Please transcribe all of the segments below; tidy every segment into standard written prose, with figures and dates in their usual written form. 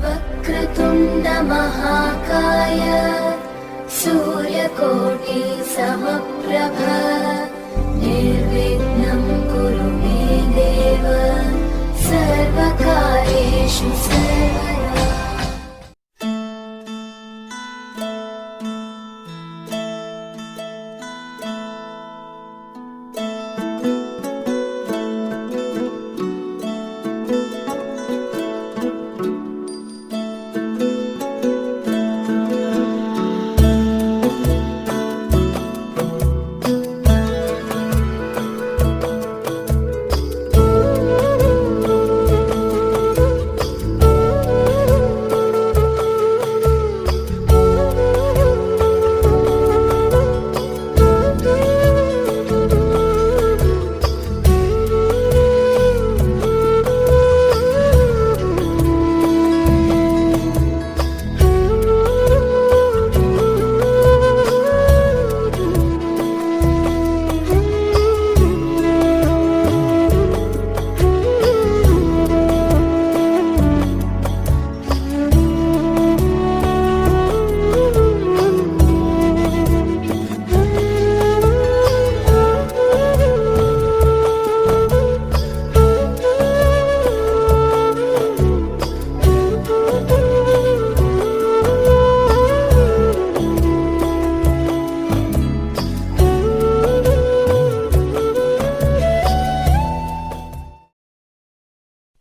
वक्रतुण्ड महाकाय सूर्यकोटि समप्रभ निर्विघ्नं कुरु मे देव सर्वकार्येषु सर्वदा।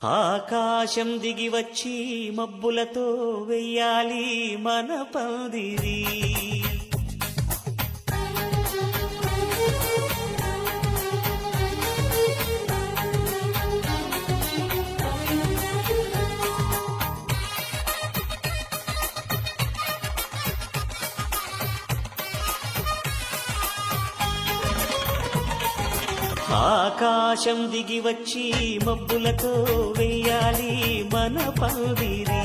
ఆకాశం దిగి వచ్చి మబ్బులతో వెయ్యాలి మన పందిరి. ఆకాశం దిగి వచ్చి మబ్బులతో వెయ్యాలి మన పందిరి.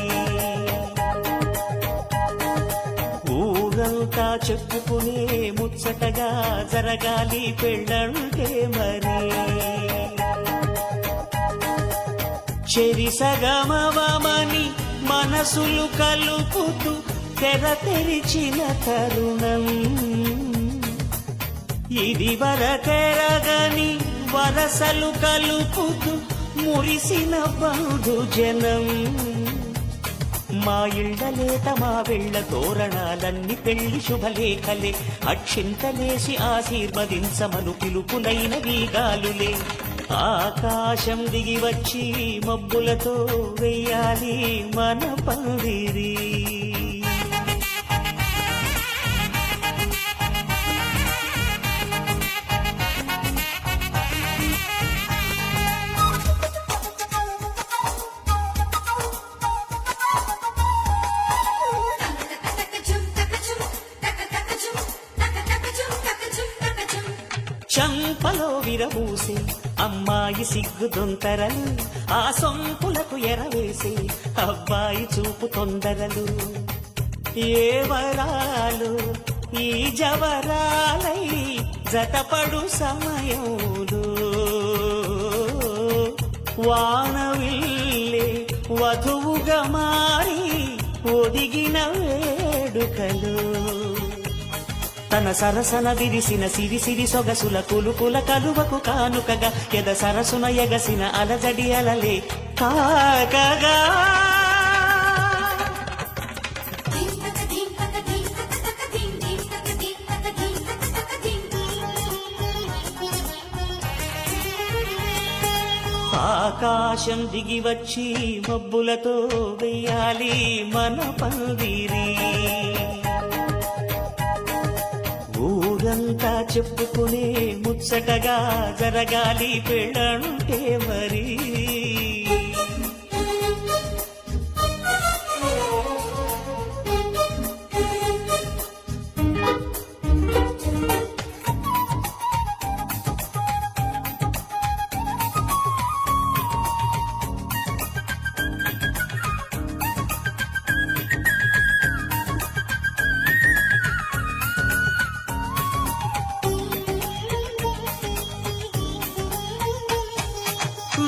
ఊరంతా చెప్పుకునే ముచ్చటగా జరగాలి పెళ్ళంటే మరి. చెరిసగమవమని మనసులు కలుపుతూ తెర తెరిచిన తరుణం ఇది వరకెరగని వరసలు కలుపుతూ మురిసిన బంధుజనం. మా ఇళ్లలేత మా వెళ్ళ తోరణాలన్నీ పెళ్లి శుభలేఖలే. అక్షింతలేసి ఆశీర్వదించమను పిలుపులైన వీగాలులే. ఆకాశం దిగి వచ్చి మబ్బులతో వెయ్యాలి మన పందిరి. చంపలో విరబూసే అమ్మాయి సిగ్గు దొంతరలు, ఆ సొంపులకు ఎరవేసే అబ్బాయి చూపు తొందరలు. ఏ వరాలు ఈ జవరాలై జతపడు సమయంలో వానవిల్లే వధువుగా మారి ఒదిగిన వేడుకలు. తన సరసన విరిసిన సిరి సిరి సొగసుల కులుకుల కలువకు కానుకగా ఎద సరసున ఎగసిన అలజడి అలలే కాకగా. ఆకాశం దిగి వచ్చి మబ్బులతో వెయ్యాలి మన పందిరి. ఊరంతా చెప్పుకునే ముచ్చటగా జరగాలి పెళ్ళంటే మరి.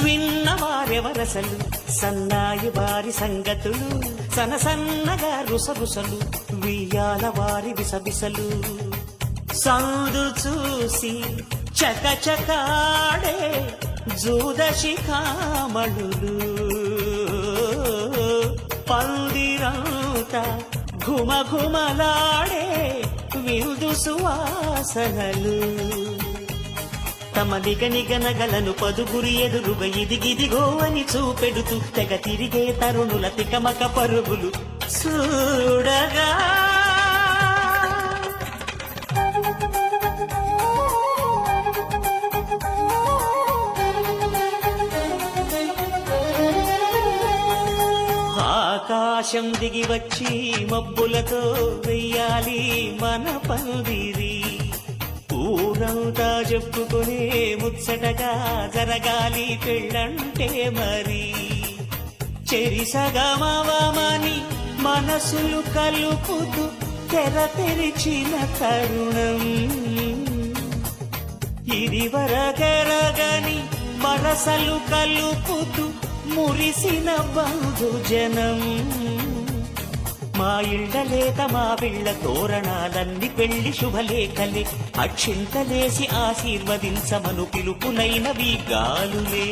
విన్నవారెవరసలు సన్నాయి వారి సంగతులు సన్నగా రుసరుసలు వియ్యాల వారి విసవిసలు సందు చూసి చకచకాడే జూదశిఖామణులు పందిరంతా ఘుమఘుమలాడే విందు సువాసనలు తమ నిగనగలను పదుగురి ఎదురుగా ఇదిగిదిగో అని చూపెడుతూ తెగ తిరిగే తరుణుల తికమక పరుగులు చూడగా ఆకాశం దిగి వచ్చి మబ్బులతో వెయ్యాలి మన పందిరి ఊరంతా చెప్పుకునే ముచ్చటగా జరగాలి పెళ్ళంటే మరి చెరిసగమవమని మనసులు కలుపుతూ తెర తెరిచిన తరుణం ఇది వరకెరగని వరసలు కలుపుతూ మురిసిన బంధుజనం మా ఇళ్ళలేత మా పిళ్ళ తోరణాలన్ని పెళ్లి శుభలేఖలే అక్షింతలేసి ఆశీర్వదించమను పిలుపునైనవి గాలులే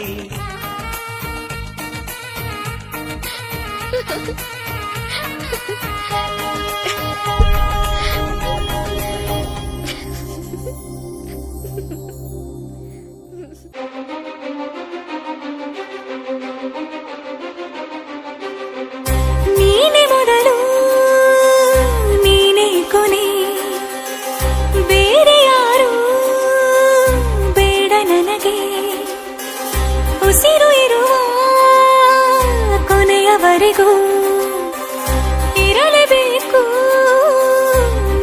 ಇರಲೇಬೇಕು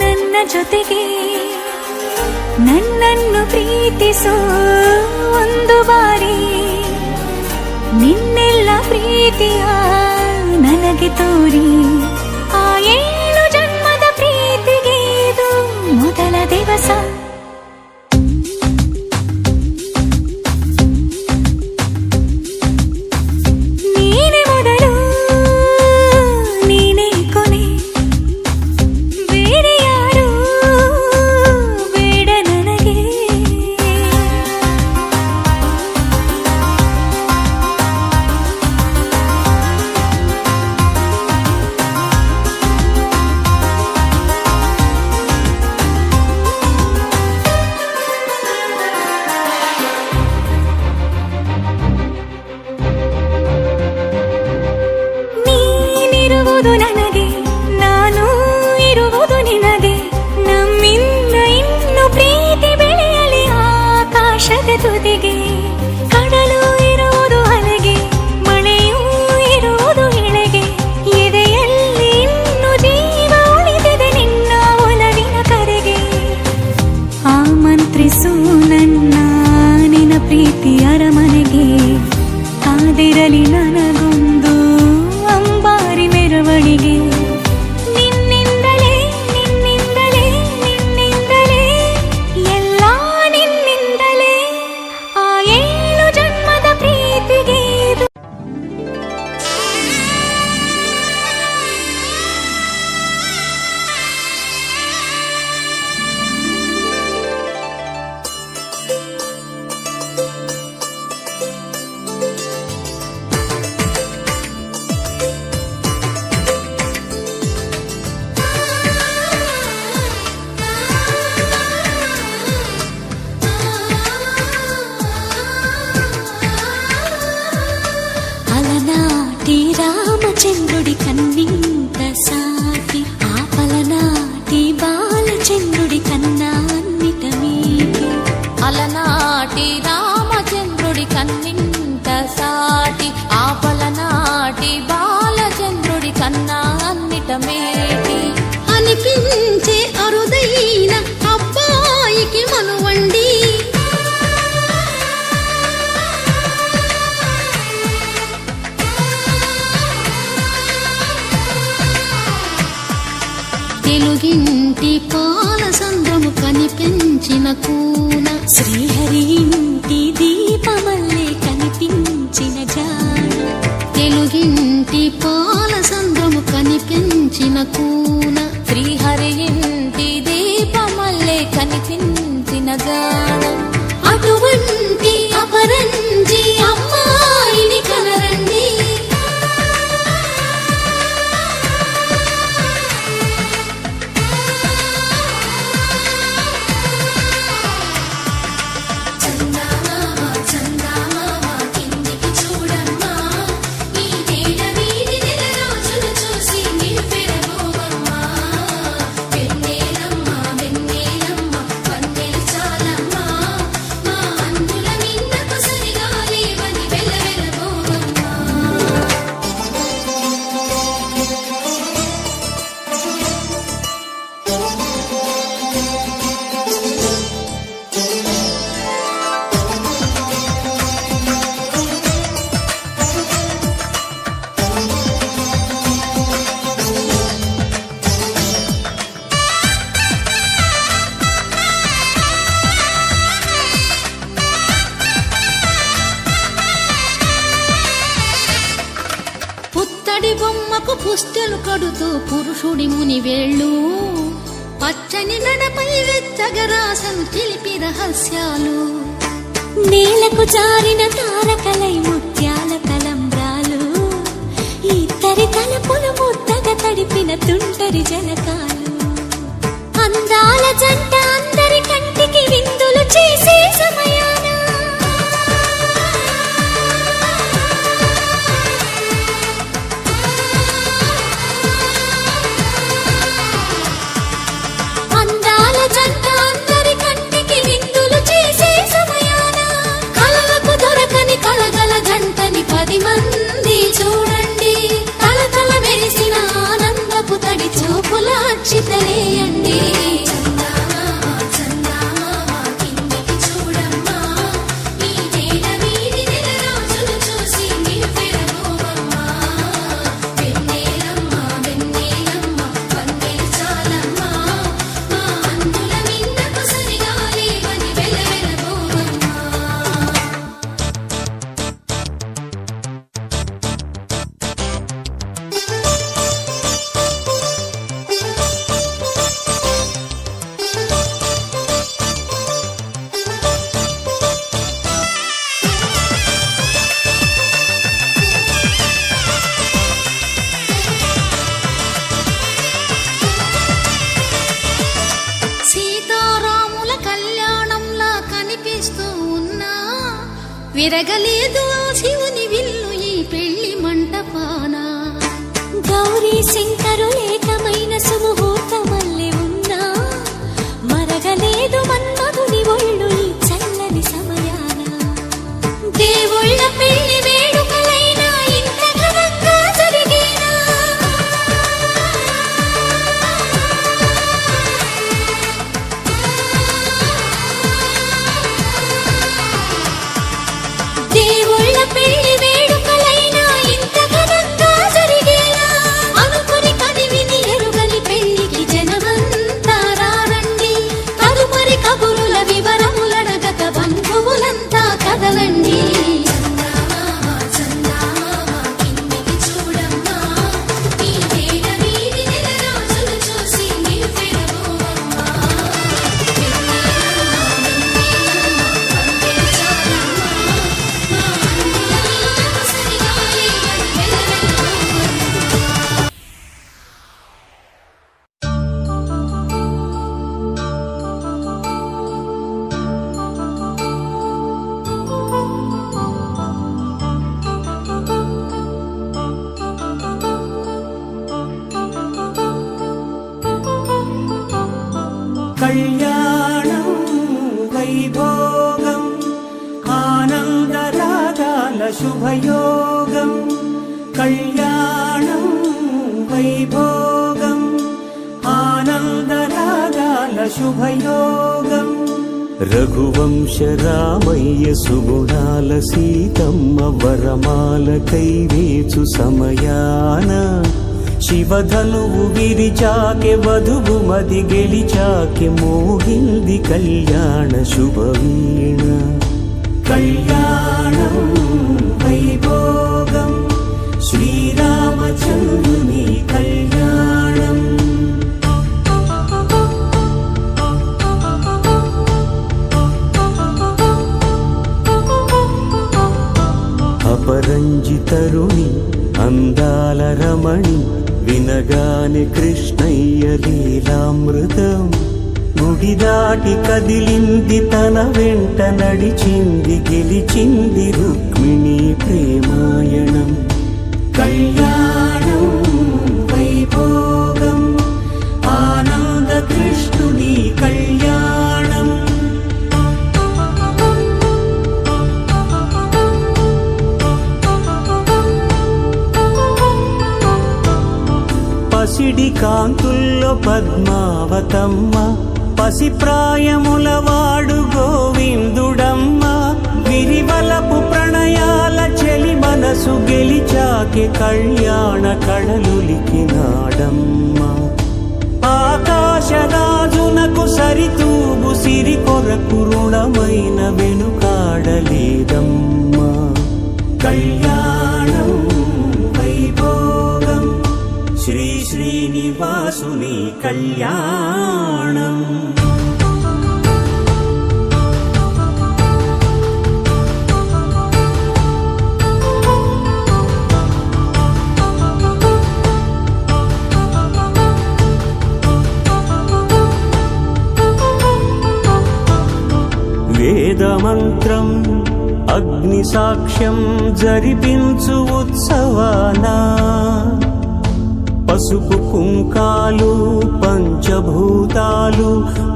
ನನ್ನ ಜೊತೆಗೆ ನನ್ನನ್ನು ಪ್ರೀತಿಸೋ ಒಂದು ಬಾರಿ ನಿನ್ನೆಲ್ಲ ಪ್ರೀತಿಯ ನನಗೆ ತೋರಿ ಆ 7 ಜನ್ಮದ ಪ್ರೀತಿಗೆ ಇದು ಮೊದಲ ದಿವಸ ನನಗೆ ನಾನು ಇರುವುದು ನಿನಗೆ ನಮ್ಮಿಂದ ಇನ್ನು ಪ್ರೀತಿ ಬೆಳೆಯಲಿ ಆಕಾಶದ ತುದಿಗೆ ಕಡಲು ಇರುವುದು ಅಲೆಗೆ ಮಳೆಯೂ ಇರುವುದು ಎಳೆಗೆ ಎದೆಯಲ್ಲಿ ಇನ್ನು ಜೀವ ಉಳಿದಿದೆ ನಿನ್ನ ಒಲವಿನ ಕರೆಗೆ ಆಮಂತ್ರಿಸು ನನ್ನ ನಿನ್ನ ಪ್ರೀತಿ ಅರಮನೆಗೆ ಕಾದಿರಲಿ ನನಗೊಂದು ಅಂಬಾರಿ ಮೆರವಣಿಗೆ ನಿನ್ನಿಂದಲೇ ನಿನ್ನಿಂದಲೇ ನಿನ್ನಿಂದಲೇ ಎಲ್ಲ ನಿನ್ನಿಂದಲೇ ಆ 7 ಜನ್ಮದ ಪ್ರೀತಿಗೆ ಇದು అలనాటి రామచంద్రుడి కన్నింత సాటి ఆపలనాటి బాలచంద్రుడి కన్నా అన్నిట మీది అలనాటి రామచంద్రుడి కన్నింత సాటి ఆపలనాటి బాలచంద్రుడి కన్నా అన్నిట మేటి అనిపించే అరుదైన అబ్బాయికి మనువండి తెలుగింటి పాల సంద్రము కనిపించిన కూన శ్రీహరి ఇంటి దీపమల్లే కనిపించి కూన శ్రీహరి ఇంటి దీపమల్లే కనిపించిన గానం అటువంటి అపరంజి అమ్మాయిని కనరండి. పుత్తడి బొమ్మకు పుస్తెలు కడుతూ పురుషుడి ముని వేళ్ళు పచ్చని నడపై వెచ్చగరాసను చిలిపి రహస్యాలు నేలకు జారిన తారకలై ముత్యాల తలంబ్రాలు ఇద్దరి తలపులు ముద్దగా తడిపిన తుంటరి జలకాలు అందాల జంట అందరి కంటికి విందులు చేసే సమయాన అందాల జంట అందరి కంటికి విందులు చేసే సమయాన కలలకు దొరకని కలగల జంటని 10 మంది చూడండి. తలతల మెరిసిన ఆనందపు తడి చూపుల అక్షితలేయండి. సీతారాముల కళ్యాణంలా కనిపిస్తూ ఉన్నా విరగలేదు ఆ శివుని విల్లు ఈ పెళ్లి మంటపాన. గౌరీ శంకరులేకమైన సుముహూర్తమల్లె ఉన్నా మరగలేదు మన్మధుని ఒళ్ళు ఈ చల్లని సమయాన. దేవుళ్ళ పెళ్లి వేడుకలైనా ఇంత ఘనంగా జరిగేనా? దేవుళ్ళ పెళ్లి వేడుకలైనా ఇంత ఘనంగా జరిగేనా? అనుకుని కనివిని ఎరుగని పెళ్లికి జనమంతా రారండి. తదుపరి కబురుల వివరములడగక బంధువులంతా కదలండి. కళ్యాణం వైభోగం ఆనందరాగాల శుభయోగం. కళ్యాణం వైభోగం ఆనందరాగాల శుభయోగం. రఘువంశ రామయ్య సుగుణాల సీతమ్మ వరమాల కైవేచు సమయాన శివధనువు విరిచాకె వధువు మది గెలిచాకె మోగింది కళ్యాణ శుభవీణ. కళ్యాణం వైభోగం శ్రీరామచంద్రుని కళ్యాణం. తరుణి అందాల రమణి వినగానే కృష్ణయ్య లీలామృతం గుడి దాటి కదిలింది తన వెంట నడిచింది గెలిచింది రుక్మిణి ప్రేమాయణం కళ్యాణం వైభోగం ఆనంద కృష్ణుని కళ్యాణం పసిడి కాంతుల్లో పద్మావతమ్మ పసిప్రాయముల వాడు గోవిందుడమ్మ విరివలపు ప్రణయాల చెలి మనసు గెలిచాకే కళ్యాణ కళలులికినాడమ్మ ఆకాశరాజునకు సరితూగు సిరి కొరకు రుణమైన వెనుకాడలేదమ్మా కళ్యాణం వైభోగం శ్రీ శ్రీనివాసుని కళ్యాణం వేదమంత్రం అగ్ని సాక్ష్యం జరిపించు ఉత్సవానా పసుపు కుంకాలు పంచభూతాలు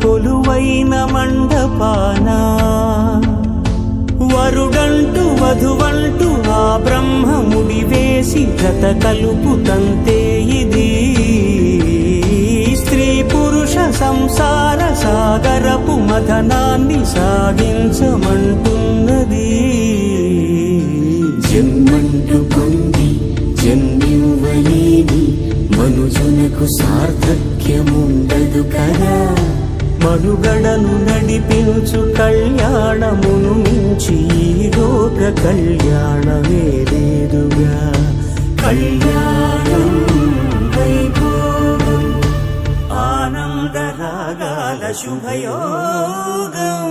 కొలువైన మండపానా వరుడంటూ వధువంటూ ఆ బ్రహ్మముడి వేసి జత కలుపుతంతే ఇది స్త్రీ పురుష సంసార సాగరపు మథనాన్ని సాగించమంటున్నది జన్మంటూ పొంది జన్మివ్వలేని మనుజునకు సార్థక్యముండదు కదా మనుగడను నడిపించు కళ్యాణమును మించి ఈ లోక కళ్యాణమే లేదుగా కళ్యాణం వైభోగం ఆనంద రాగాల శుభయోగం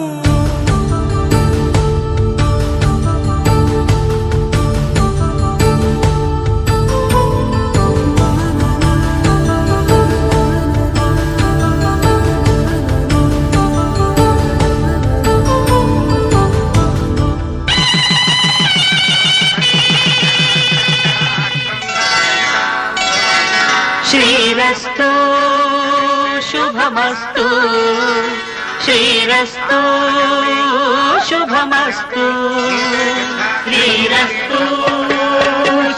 శ్రీరస్తు శుభమస్తు శ్రీరస్తు శుభమస్తు శ్రీరస్తు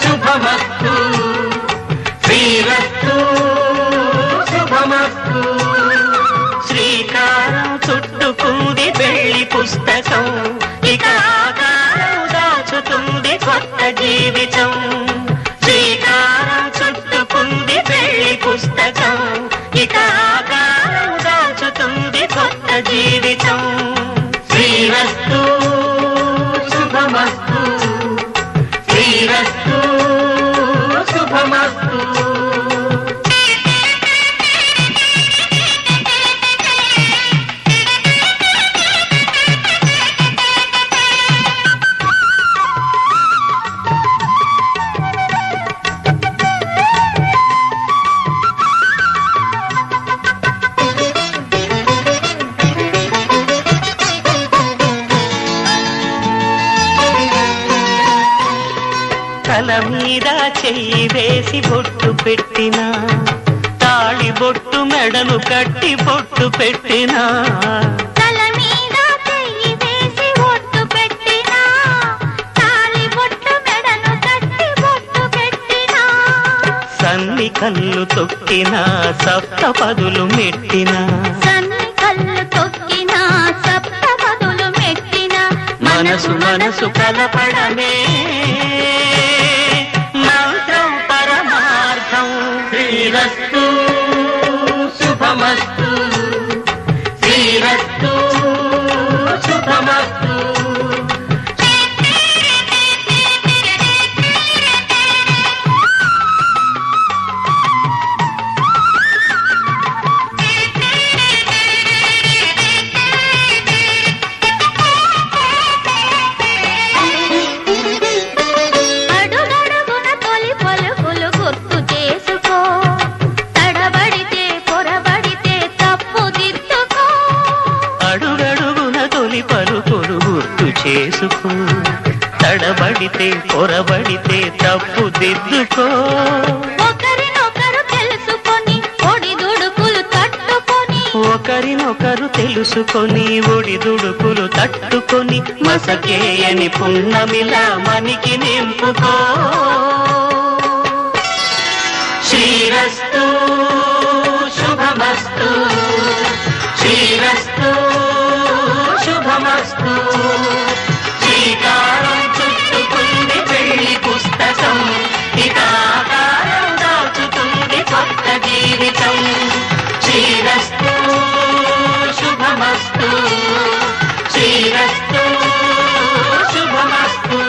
శుభమస్తు శ్రీరస్తు శుభమస్తు శ్రీకారం చుట్టుకుంది పెళ్లి పుస్తకం ఇక ఆకారం దాచుతుంది కొత్త జీవితం శ్రీకారం చుట్టుకుంది పెళ్లి పుస్తకం ఇక ఆకారం దాచుతుంది కొత్త జీవితం శ్రీరస్తు శుభమస్తు శ్రీరస్తు శుభమస్తు తల మీద చెయ్యి వేసి బొట్టు పెట్టినా తాళి బొట్టు మెడను కట్టి బొట్టు పెట్టినా తల మీద చెయ్యి వేసి బొట్టు పెట్టినా తాళి బొట్టు మెడను కట్టి బొట్టు పెట్టినా సన్ని కళ్ళు తొక్కినా సప్త పదులు మెట్టినా సన్ని కళ్ళు తొక్కినా సప్త పదులు మెట్టినా మనసు మనసు కలపడమే మంత్రం పరమార్థం శ్రీరస్తు శుభమస్తు శ్రీరస్తు శుభమస్తు చేసుకో, తడబడితే పొరబడితే తప్పు దిద్దుకో. ఒకరినొకరు తెలుసుకొని ఒడిదుడుకులు తట్టుకొని, ఒకరినొకరు తెలుసుకొని ఒడిదుడుకులు తట్టుకొని, మసకేయని పున్నమిలా మనికి నింపుకో. శ్రీరస్తు శుభమస్తు, శ్రీరస్తు శుభమస్తు. శ్రీకారం చుట్టుకుంది పెళ్లి పుస్తకం, ఇకాకారం దాచుతుంది కొత్త జీవితం. శ్రీరస్తు శుభమస్తు, శ్రీరస్తు శుభమస్తు.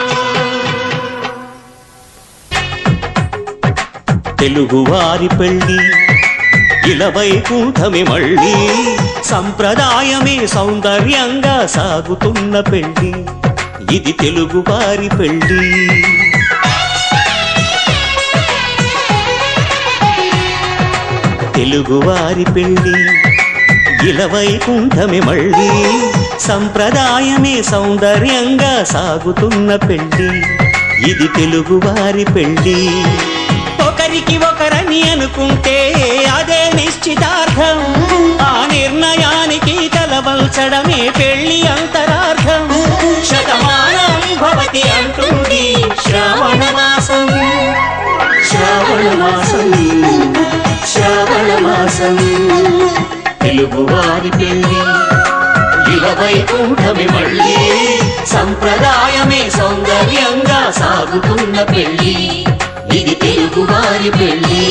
తెలుగువారి పెళ్ళి ఇలవైకుంఠమే మళ్ళీ, సంప్రదాయమే సౌందర్యంగా సాగుతున్న పెళ్ళి, ఇది తెలుగువారి పెళ్ళి. తెలుగువారి పెళ్ళి ఇలవైకుంఠమే మళ్ళీ, సంప్రదాయమే సౌందర్యంగా సాగుతున్న పెళ్ళి, ఇది తెలుగువారి పెళ్ళి. ఒకరికి ఒకరని అనుకుంటే అదే నిశ్చితార్థం, ఆ నిర్ణయానికి తలవంచడమే పెళ్లి అంతరార్థం. శతమానం భవతి అంటుంది శ్రావణ మాసం, శ్రావణ మాసం, శ్రావణ మాసం. తెలుగువారి పెళ్లి ఇలవైకుంఠమే మళ్ళీ, సంప్రదాయమే సౌందర్యంగా సాగుతున్న పెళ్లి, ఇది తెలుగువారి పెళ్ళి.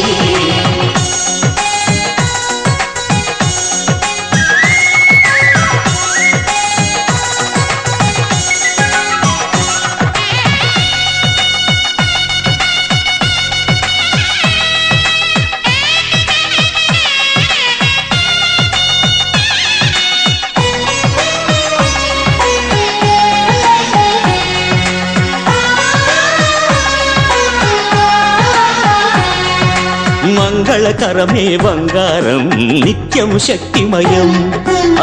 మంగళకరమే బంగారం నిత్యం శక్తిమయం,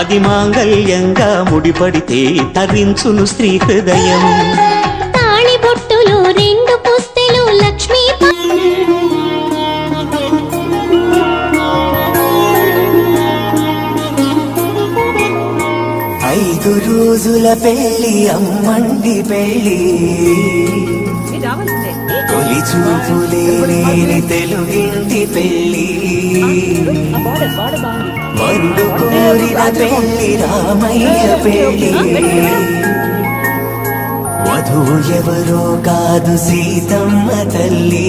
అది మాంగళ్యంగా ముడిపడితే తరించును స్త్రీ హృదయం. తాళి బొట్టులు రెండు పుస్తెలు లక్ష్మీ 5 రోజుల పెళ్లి అమ్మండి పెళ్లి, తొలి చూపులేని తెలుగింటి పెళ్లి, వరుడు కోరిన పెళ్లి రామయ్య పెళ్లి, వధువు ఎవరో కాదు సీతమ్మ తల్లి.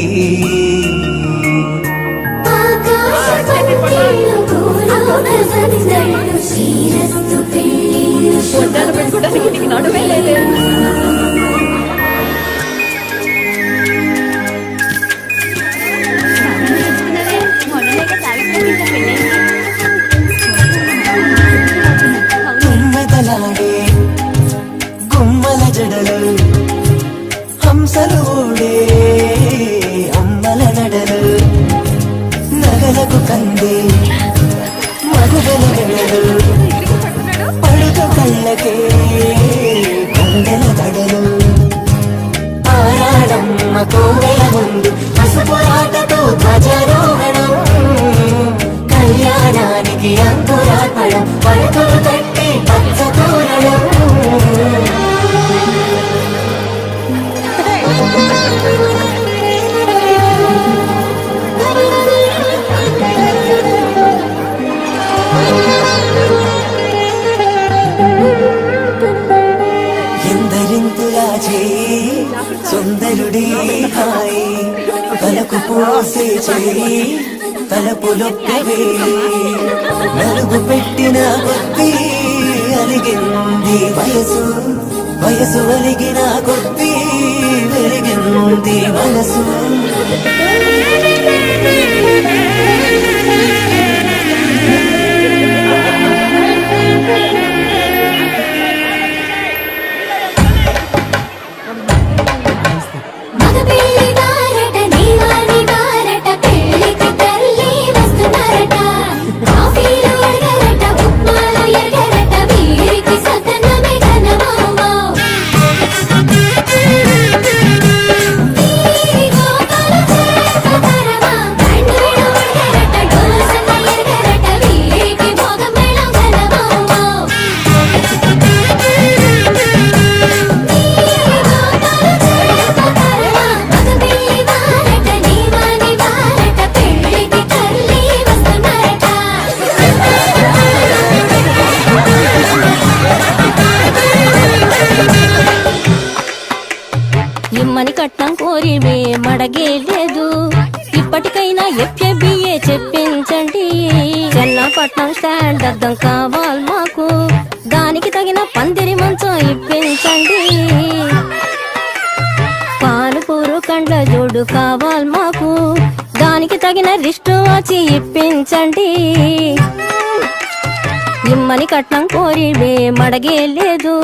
శ్రీరస్తు పెళ్లి పెట్టుకోవడానికి నడుమే లేదు. తుమ్మెదలాడే గుమ్మల జడలు, హంసలు ఊడే అమ్మల నడలు, నగలకు కందే మగుగల గడలు, పడుక కళ్ళకే గుండెల దడలు, ఆరాడమ్మ కోవెల ముందు పసుపురాటతో ధ్వజారోహణం, కళ్యాణానికి అంకురార్పణం, పలుకులు కట్టి పచ్చ తోరణం. ఎందరింతులా చేయి సుందరుడే హాయి, తలకు పోసే చేయి తలపులొక్కవే, నలుగు పెట్టిన కొద్దీ అలిగింది వయసు, వయసు అలిగిన కొద్దీ వెలిగింది మనసు. కట్నం కోరివే మడగే లేదు, ఇప్పటికైనా FABA చెప్పించండి. చెన్నపట్నం స్టాండ్ అద్దం కావాలి మాకు, దానికి తగిన పందిరి మంచం ఇప్పించండి. పానుపూరు కండ్ల జోడు కావాలి మాకు, దానికి తగిన రిస్ట్ వాచి ఇప్పించండి. ఇమ్మని కట్నం కోరివే మడగే లేదు,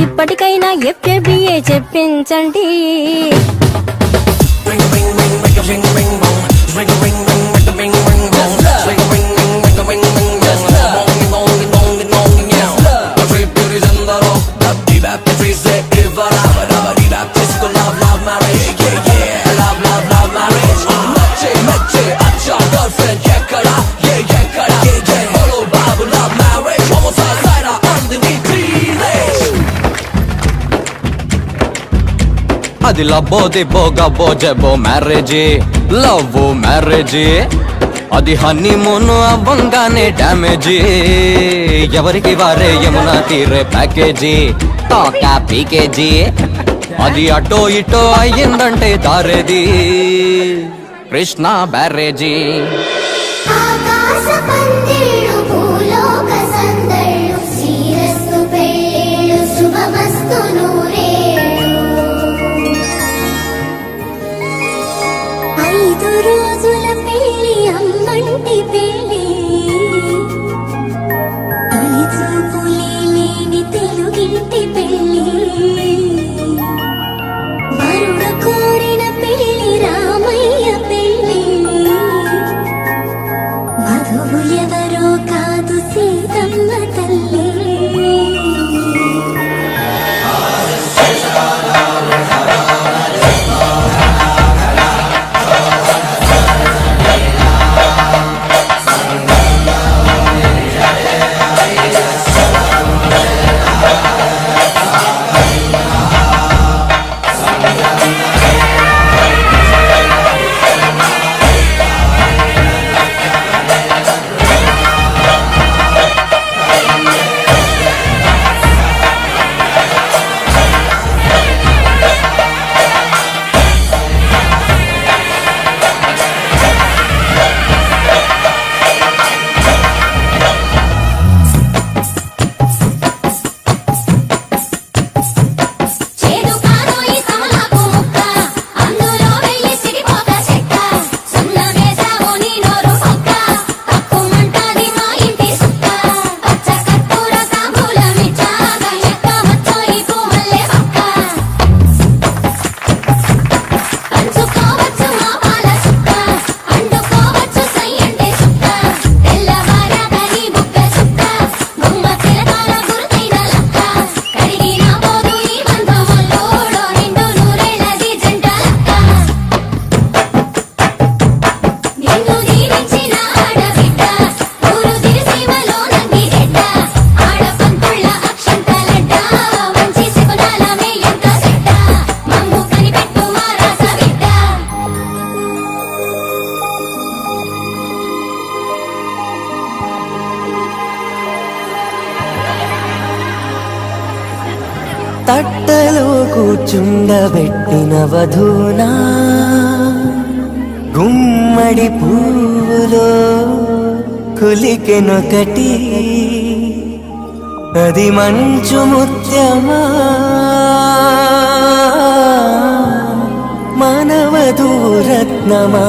ఇప్పటికైనా FABA చెప్పించండి. అది లబ్బో దిబ్బో గబ్బో జబ్బో మ్యారేజీ, లవ్ మ్యారేజీ. అది హనీమూన్ అవ్వంగానే డ్యామేజీ, ఎవరికి వారే యమునా తీరే ప్యాకేజీ, టాకా పీకేజీ. అది అటో ఇటో అయ్యిందంటే దారేది కృష్ణ బ్యారేజీ. ఆకాశ పందిళ్ళు భూలోక సందళ్ళు శ్రీరస్తు పెళ్ళిళ్ళు శుభమస్తు నూరేళ్ళు. 5 రోజుల పెళ్ళి అమ్మంటి పెళ్ళి, తొలి చూపులే లేని తెలుగింటి పెళ్ళి. వరుడ కోరిన పెళ్ళి రామయ్య పెళ్ళి, వధువు ఎవరో కాదు సీతమ్మ తల్లి. చేదు కాదు ఈ సమలాకు ముక్క, అందులో వెయ్యి సిరిపోక చెక్క. సున్న వేసావు నీ నోరు పక్క, తక్కుమంటది మా ఇంటి సుక్క. పచ్చ కర్పూర తాంబూలమిచ్చాక ఎక్క వచ్చో ఈ పూమల్లె పక్క. పంచుకోవచ్చు మా పాల సుక్క, అండుకోవచ్చు సై అంటే సుక్క. తెల్లవారాక నీ బుగ్గ చుక్క, బొమ్మ తిలకాల గురుతైన లక్క. కడిగిన పోదు ఈ బంధమల్లోడో నిండు నూరేళ్ళది జంట లక్క. నిన్ను దీవించిన ఆడబిడ్డ, ఊరు దిరిసీమలో నంది గెడ్డ. ఆడపంతుళ్ళ అక్షంతలడ్డ, మంచి శకునాల మేయంత సెడ్డ. మమ్ము కనిపెట్టు మా రాస బిడ్డ. తట్టలో కూర్చుండబెట్టిన వధూనా, గుమ్మడి పువ్వులో కులికెనొకటి, అది మంచు ముత్యమా మానవధూరత్నమా.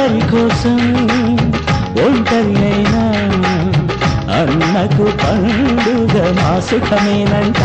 ఎవరి కోసం ఒంటరి అయినా అన్నకు పండుగ మా సుఖమేనంట.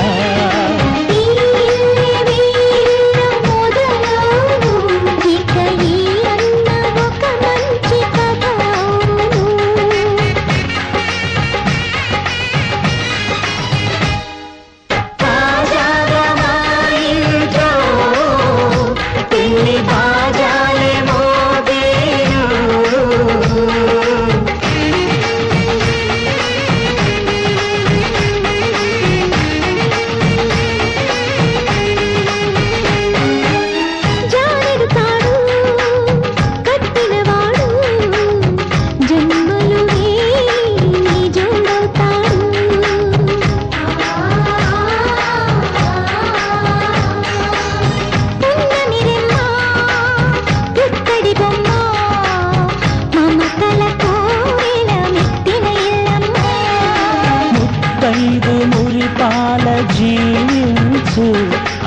మురిపాల జీవించు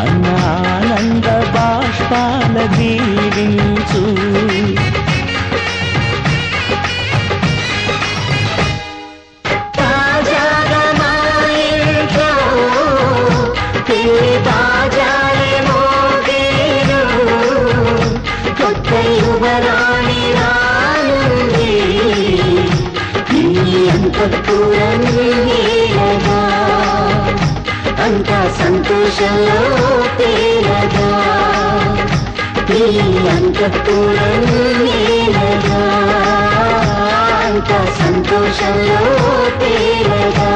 అన్న ఆనంద బాష్పాల దీవించు. తాజాగా మా ఇంట్లో పెళ్లి బాజాలే మోగేను, కొత్త యువరాణి రానుంది అంతఃపురంగా, అంతా సంతోషంలో తేలగా, ఈ అంతఃపురంగా, అంతా సంతోషంలో తేలగా.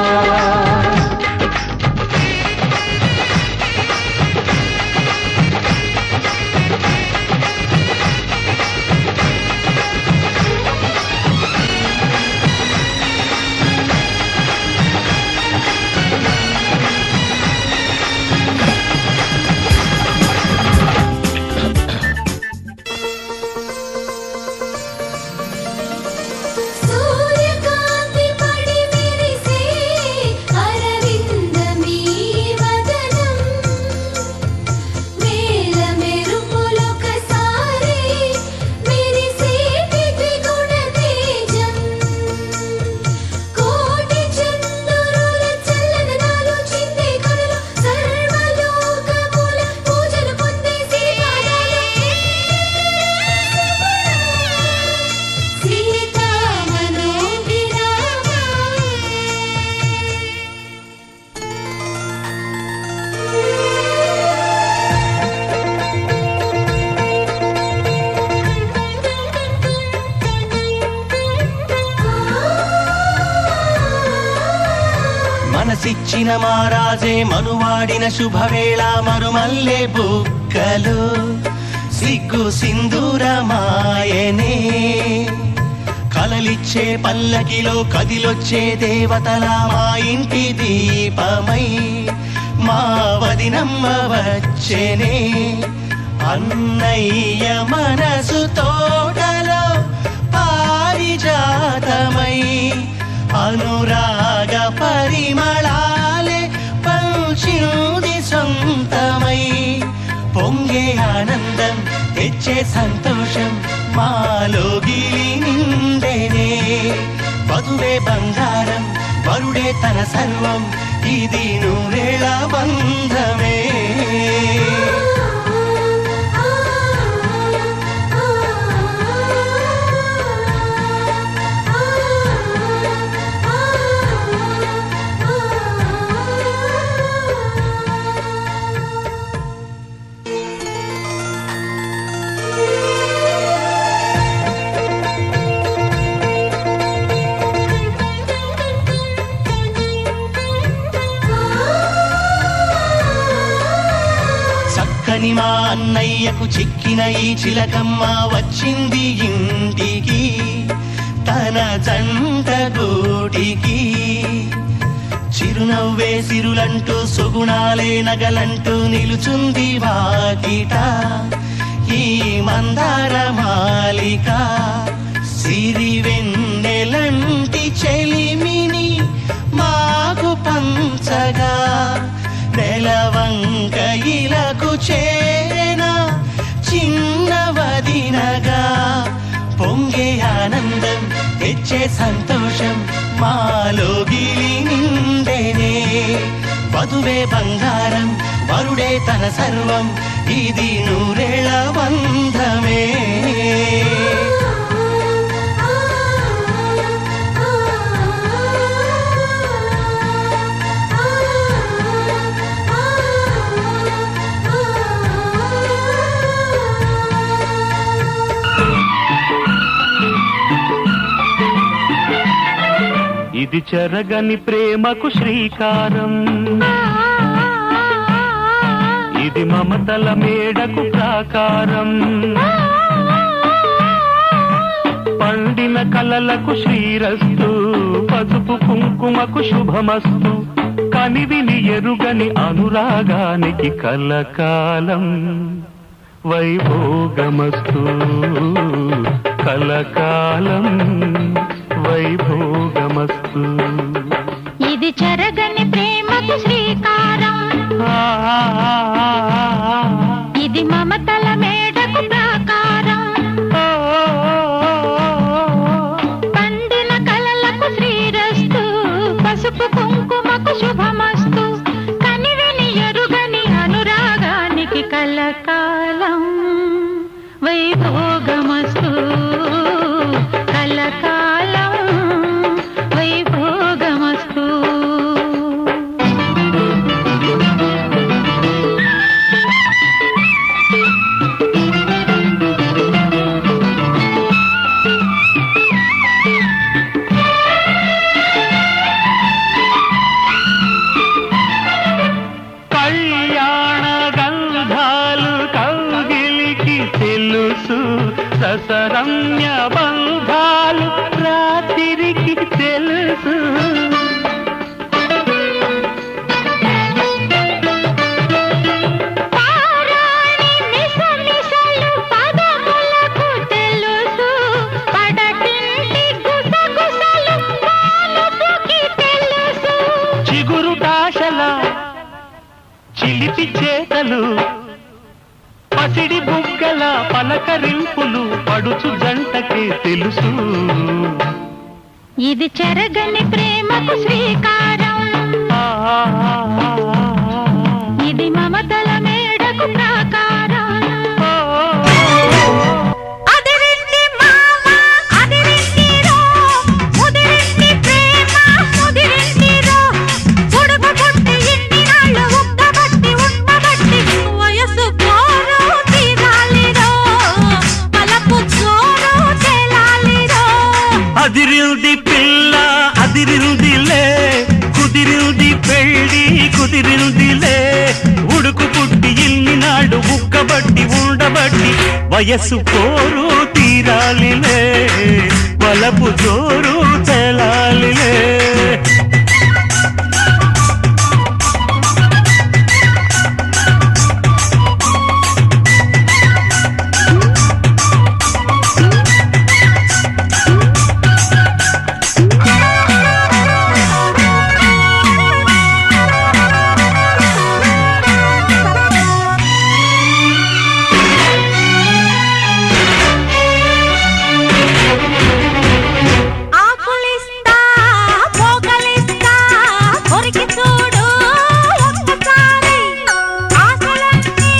సూర్యకాంతి పడి మెరిసే అరవిందమీ వదనం, మేల మెరుపులొకసారి మెరిసేటి ద్విగుణ తేజం, కోటి చంద్రుల చల్లదనాలు చిందే కనులు, సర్వలోకముల పూజలు పొందే శ్రీపాదాలు సీతామనోభిరామ. మనసిచ్చిన మారాజే మనువాడిన శుభవేళ, మరుమల్లె బుక్కలు సిగ్గు సింధూరమాయనే, కలలిచ్చే పల్లకిలో కదిలొచ్చే దేవతల మా ఇంటి దీపమై మా వదినమ్మ వచ్చేనే. అన్నయ్య మనసు తోటలో పారిజాతమై అనురాగ పరిమళాలే పంచింది సొంతమై, పొంగే ఆనందం తెచ్చే సంతోషం మాలోగిలి నిండెనే. వధువే బంగారం వరుడే తన సర్వం, ఇది నూరేళ బంధమే. చక్కని మా అన్నయ్యకు చిక్కిన ఈ చిలకమ్మ వచ్చింది ఇంటికి, తన జంట గూటికి. చిరునవ్వే సిరులంటూ సుగుణాలే నగలంటూ నిలుచుంది వాకిట ఈ మందార మాలిక. సిరి వెన్నెలంటి చెలిమిని మాకు పంచగా, నెలవంక ఇలకు చేరెన చిన్న వదినగా, పొంగి తెచ్చే సంతోషం మాలో గిలి నిండేనే. వధువే బంగారం వరుడే తన సర్వం ఇది నూరేళ్ల బంధమే. ఇది చెరగని ప్రేమకు శ్రీకారం, ఇది మమతల మేడకు ప్రాకారం. పండిన కలలకు శ్రీరస్తు, పసుపు కుంకుమకు శుభమస్తు. కనివిని ఎరుగని అనురాగానికి కలకాలం వైభోగమస్తు, కలకాలం వైభోగమస్తు. ఇది చెరగని ప్రేమకు శ్రీకారం, ఇది మమతల మేడకు ప్రాకారం. పండిన కలలకు శ్రీరస్తు, పసుపు కుంకుమకు శుభమస్తు. కనివిని ఎరుగని అనురాగానికి కలకాలం వైభోగమస్తు, కలకాలం వైభోగమస్తు. కళ్యాణ గంధాలు కౌగిలికి తెలుసు, రసరమ్య బంధాలు రాత్రికి తెలుసు. పారాణి మిసమిసలు పదములకు తెలుసు, పడటింటి గుసగుసలు పాలుపుకి తెలుసు. చిగురుటాశల చిలిపి చేతలు, పసిడి బుగ్గల పలకరింపులు పడుచు జంటకే తెలుసు. ఇది చెరగని ప్రేమకు శ్రీకారం, ఇది మమతల మేడకు ప్రాకారం. అదిరింది మామ అదిరిందిరో, ముదిరింది ప్రేమ ముదిరిందిరో. ఉడుకు పుట్టి ఇన్ని నాళ్ళు ఉక్కబట్టి ఉండబట్టి వయసు పోరు తీరాలిరో, పలపు చోరు తేలాలిరో. అదిరింది పిల్ల అదిరిందిలే, కుదిరింది పెళ్ళి కుదిరిందిలే. ఉడుకు పుట్టి ఇన్ని నాడు ఉక్కబట్టి ఉండబట్టి వయస్సు పోరు తీరాలిలే, వలపు జోరు తెలాలిలే. ఆకులిస్తా పోగలిస్తా కొరికి చూడు ఒక్కసారి. ఆశలన్నీ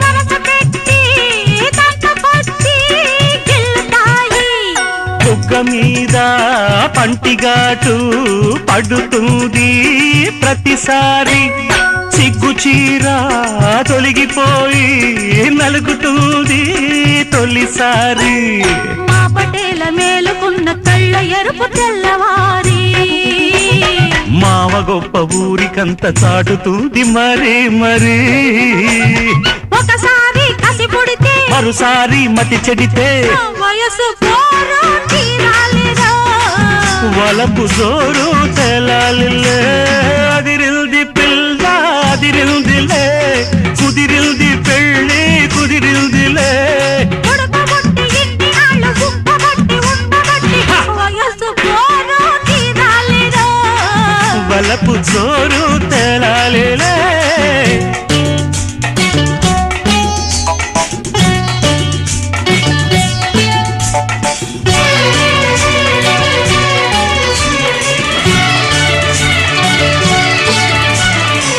వరస పెట్టి తట్టుకొచ్చి గిల్లుతాయి. బుగ్గ మీద పంటిగాటు పడుతుంది ప్రతిసారి. సిగ్గు చీర తొలగిపోయి నలుగుతుంది తొలిసారి. మా పటేల మేలుకున్న కళ్ళ ఎరుపు తెల్లవారి. మావ గొప్ప ఊరికంత చాటుతుంది మరి మరి. ఒకసారి కసి పుడితే మరోసారి మతి చెడితే వయసు పోరు తీరాలిరో. వలపు జోరు తెలాలిలే. అదిరింది పిల్ల అదిరిందిలే, కుదిరింది పెళ్ళి కుదిరిందిలే. ఉడకబొట్టి ఇన్ని నాళ్ళు ఉక్కబట్టి ఉండబట్టి వయసు పోరు తీరాలిరో. వలపు జోరు